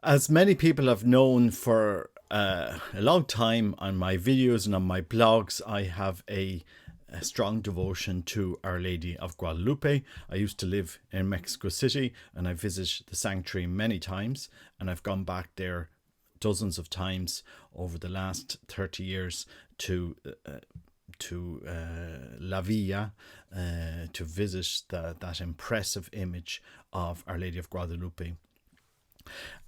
As many people have known for a long time on my videos and on my blogs, I have a strong devotion to Our Lady of Guadalupe. I used to live in Mexico City and I visited the sanctuary many times, and I've gone back there dozens of times over the last 30 years to La Villa, to visit that impressive image of Our Lady of Guadalupe.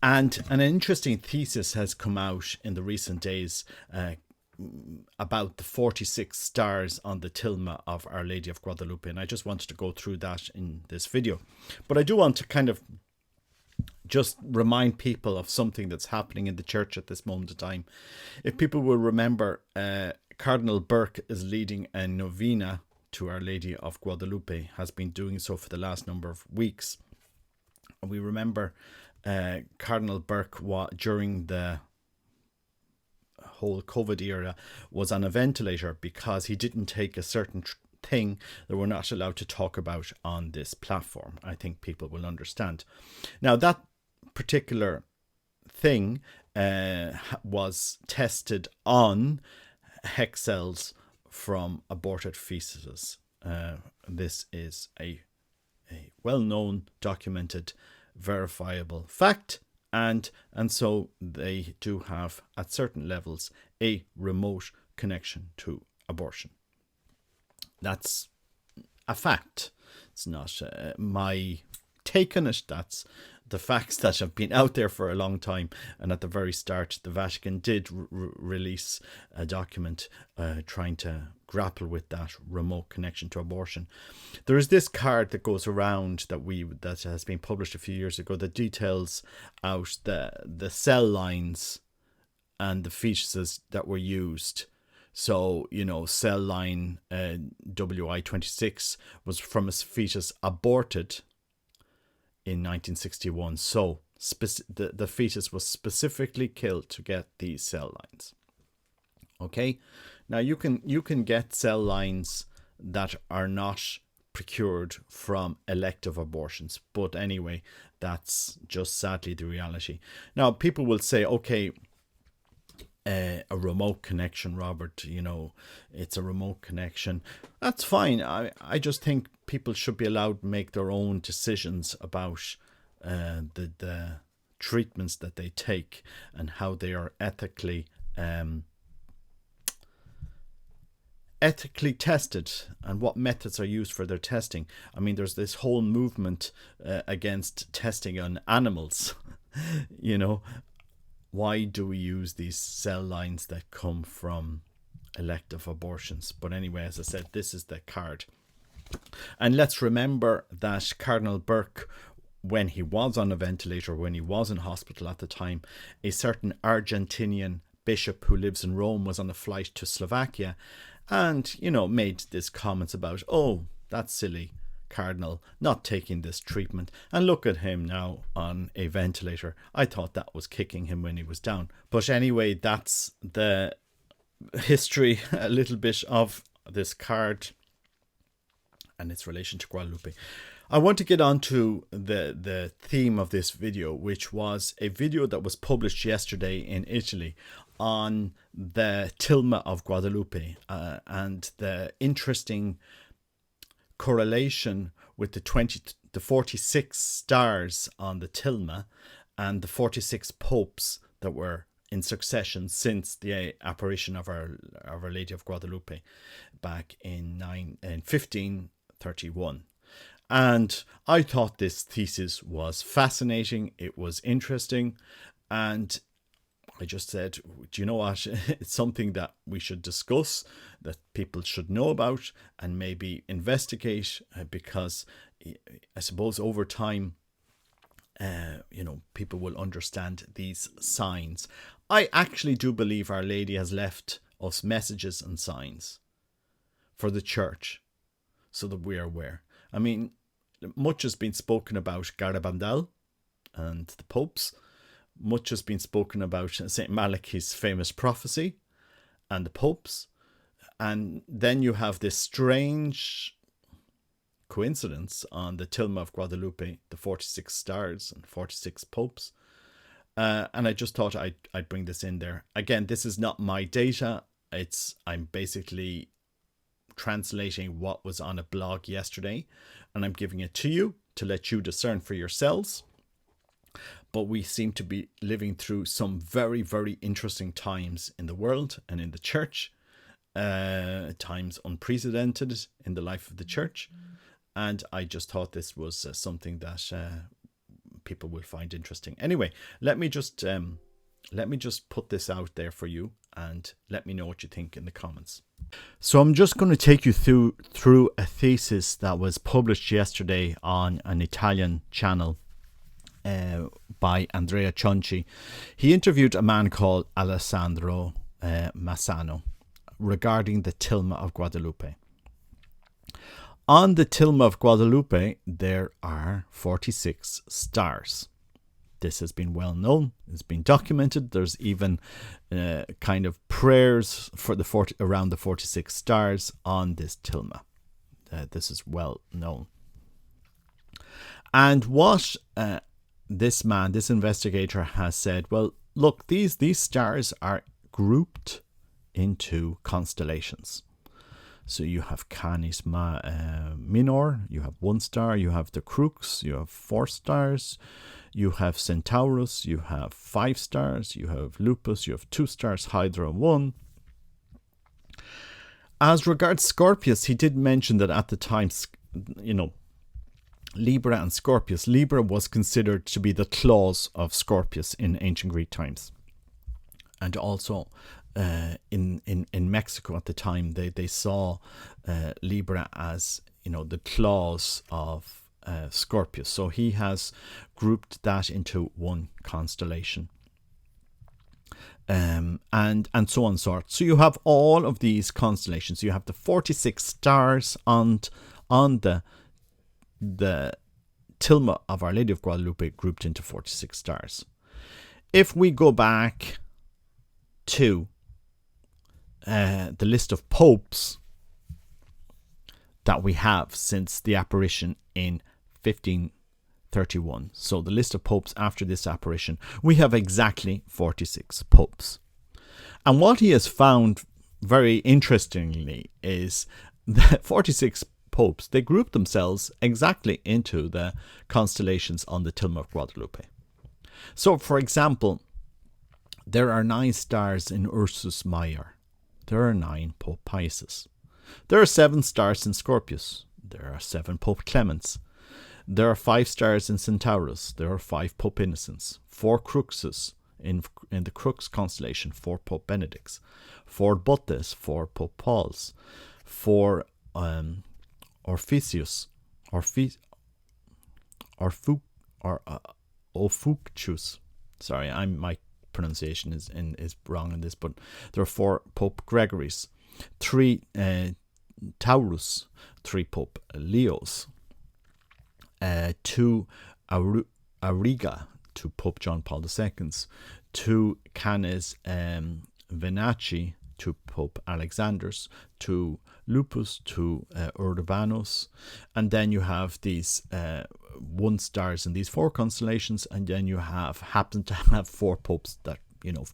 And an interesting thesis has come out in the recent days about the 46 stars on the tilma of Our Lady of Guadalupe. And I just wanted to go through that in this video. But I do want to kind of just remind people of something that's happening in the church at this moment in time. If people will remember, Cardinal Burke is leading a novena to Our Lady of Guadalupe, has been doing so for the last number of weeks. And we remember Cardinal Burke, during the whole COVID era, was on a ventilator because he didn't take a certain thing that we're not allowed to talk about on this platform. I think people will understand. Now, that particular thing was tested on HEC cells from aborted fetuses. This is a well-known, documented, verifiable fact, and so they do have, at certain levels, a remote connection to abortion. That's a fact. It's not my take on it. That's the facts that have been out there for a long time. And at the very start, the Vatican did release a document trying to grapple with that remote connection to abortion. There is this card that goes around that has been published a few years ago that details out the cell lines and the fetuses that were used. So, cell line WI26 was from a fetus aborted in 1961. So the fetus was specifically killed to get these cell lines. Okay, now you can get cell lines that are not procured from elective abortions, but anyway, that's just sadly the reality. Now, people will say, okay, a remote connection, Robert, it's a remote connection. That's fine. I just think people should be allowed to make their own decisions about the treatments that they take and how they are ethically tested and what methods are used for their testing. I mean, there's this whole movement against testing on animals. Why do we use these cell lines that come from elective abortions? But anyway, as I said, this is the card. And let's remember that Cardinal Burke, when he was on a ventilator, when he was in hospital at the time, a certain Argentinian bishop who lives in Rome was on a flight to Slovakia and, made these comments about, oh, that's silly, Cardinal, not taking this treatment, and look at him now on a ventilator. I thought that was kicking him when he was down. But anyway, that's the history a little bit of this card and its relation to Guadalupe. I want to get on to the theme of this video, which was a video that was published yesterday in Italy on the Tilma of Guadalupe and the interesting correlation with the 46 stars on the tilma and the 46 popes that were in succession since the apparition of Our Lady of Guadalupe back in 1531. And I thought this thesis was fascinating. It was interesting. And I just said, do you know what? It's something that we should discuss, that people should know about and maybe investigate, because I suppose over time, people will understand these signs. I actually do believe Our Lady has left us messages and signs for the church so that we are aware. I mean, much has been spoken about Garabandal and the popes. Much has been spoken about St. Malachi's famous prophecy and the popes. And then you have this strange coincidence on the Tilma of Guadalupe, the 46 stars and 46 popes. And I just thought I'd bring this in there. Again, this is not my data. I'm basically translating what was on a blog yesterday, and I'm giving it to you to let you discern for yourselves. But we seem to be living through some very, very interesting times in the world and in the church. Times unprecedented in the life of the church. And I just thought this was something that people will find interesting. Anyway, let me just put this out there for you, and let me know what you think in the comments. So I'm just going to take you through a thesis that was published yesterday on an Italian channel by Andrea Cionci. He interviewed a man called Alessandro Massano regarding the Tilma of Guadalupe. On the Tilma of Guadalupe, there are 46 stars. This has been well known. It's been documented. There's even kind of prayers for around the 46 stars on this Tilma. This is well known. And what this investigator has said, well, look, these stars are grouped into constellations. So you have Canis Minor, you have 1 star, you have the Crux, you have 4 stars, you have Centaurus, you have 5 stars, you have Lupus, you have 2 stars, Hydra 1. As regards Scorpius, he did mention that at the time, Libra and Scorpius. Libra was considered to be the claws of Scorpius in ancient Greek times. And also in Mexico at the time, they saw Libra as, the claws of Scorpius. So he has grouped that into one constellation. And so on sort. So you have all of these constellations. You have the 46 stars on the Tilma of Our Lady of Guadalupe, grouped into 46 stars. If we go back to the list of popes that we have since the apparition in 1531. So the list of popes after this apparition, we have exactly 46 popes. And what he has found very interestingly is that 46 popes, they group themselves exactly into the constellations on the Tilma of Guadalupe. So, for example, there are 9 stars in Ursus Major. There are 9 Pope Piuses. There are 7 stars in Scorpius. There are 7 Pope Clements. There are 5 stars in Centaurus. There are 5 Pope Innocents. 4 Cruxes in the Crux constellation. 4 Pope Benedicts. 4 Bottes. 4 Pope Pauls. 4 Orpheus. Ophuchus. Sorry, my pronunciation is wrong in this, but there are 4 Pope Gregories, 3 Taurus, 3 Pope Leos, 2 Auriga, 2 Pope John Paul II, 2 Canes Venacci, 2 Pope Alexanders, 2 Lupus, 2 Urbanus, and then you have these 1 stars in these 4 constellations, and then you happen to have 4 popes that,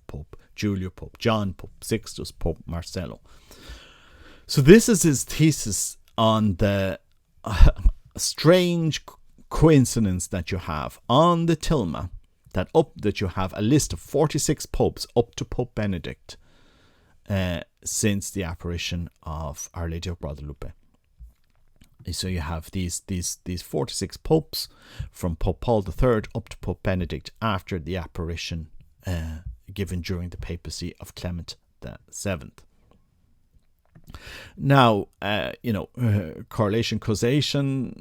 Pope Julio, Pope John, Pope Sixtus, Pope Marcello. So this is his thesis on the strange coincidence that you have on the Tilma, that you have a list of 46 popes up to Pope Benedict since the apparition of Our Lady of Guadalupe. So you have these 46 popes from Pope Paul III up to Pope Benedict after the apparition given during the papacy of Clement VII. Now, correlation causation,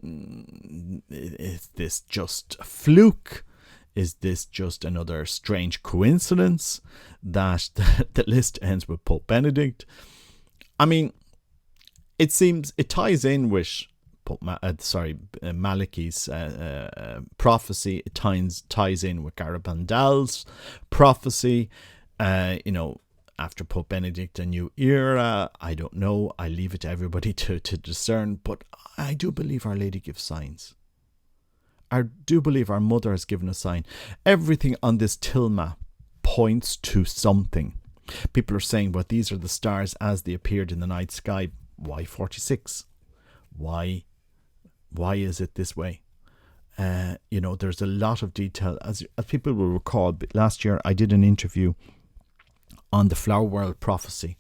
is this just a fluke? Is this just another strange coincidence that the list ends with Pope Benedict? I mean, it ties in with Malachi's prophecy. It ties in with Garabandal's prophecy. After Pope Benedict, a new era. I don't know. I leave it to everybody to discern. But I do believe Our Lady gives signs. I do believe our mother has given a sign. Everything on this Tilma points to something. People are saying, but these are the stars as they appeared in the night sky. Why 46? Why is it this way? There's a lot of detail. As people will recall, last year I did an interview on the Flower World prophecy.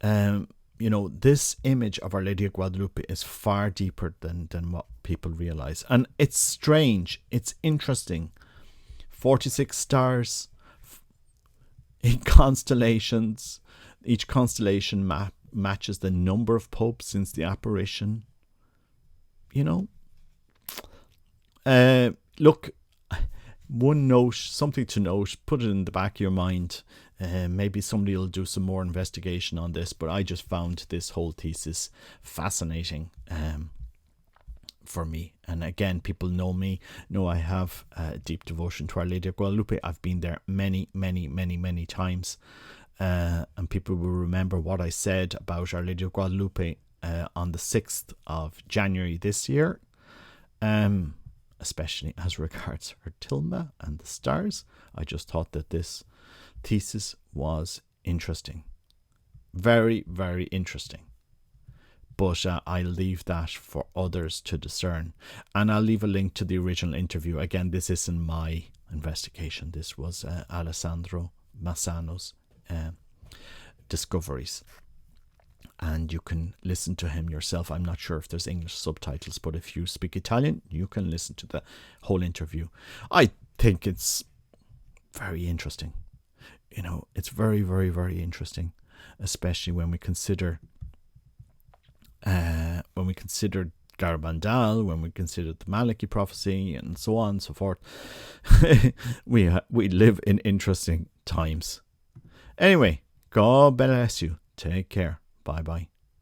This image of Our Lady of Guadalupe is far deeper than what people realize. And it's strange. It's interesting. 46 stars in constellations. Each constellation matches the number of popes since the apparition. Look, one note, something to note, put it in the back of your mind. Maybe somebody will do some more investigation on this, but I just found this whole thesis fascinating for me. And again, people know me, know I have a deep devotion to Our Lady of Guadalupe. I've been there many, many, many, many times. And people will remember what I said about Our Lady of Guadalupe on the 6th of January this year. Especially as regards her Tilma and the stars. I just thought that this thesis was interesting. Very, very interesting. But I'll leave that for others to discern. And I'll leave a link to the original interview. Again, this isn't my investigation. This was Alessandro Massano's discoveries. And you can listen to him yourself. I'm not sure if there's English subtitles, but if you speak Italian, you can listen to the whole interview. I think it's very interesting. It's very, very, very interesting, especially when we consider Garabandal, when we consider the Maliki prophecy, and so on and so forth. we live in interesting times. Anyway, God bless you. Take care. Bye-bye.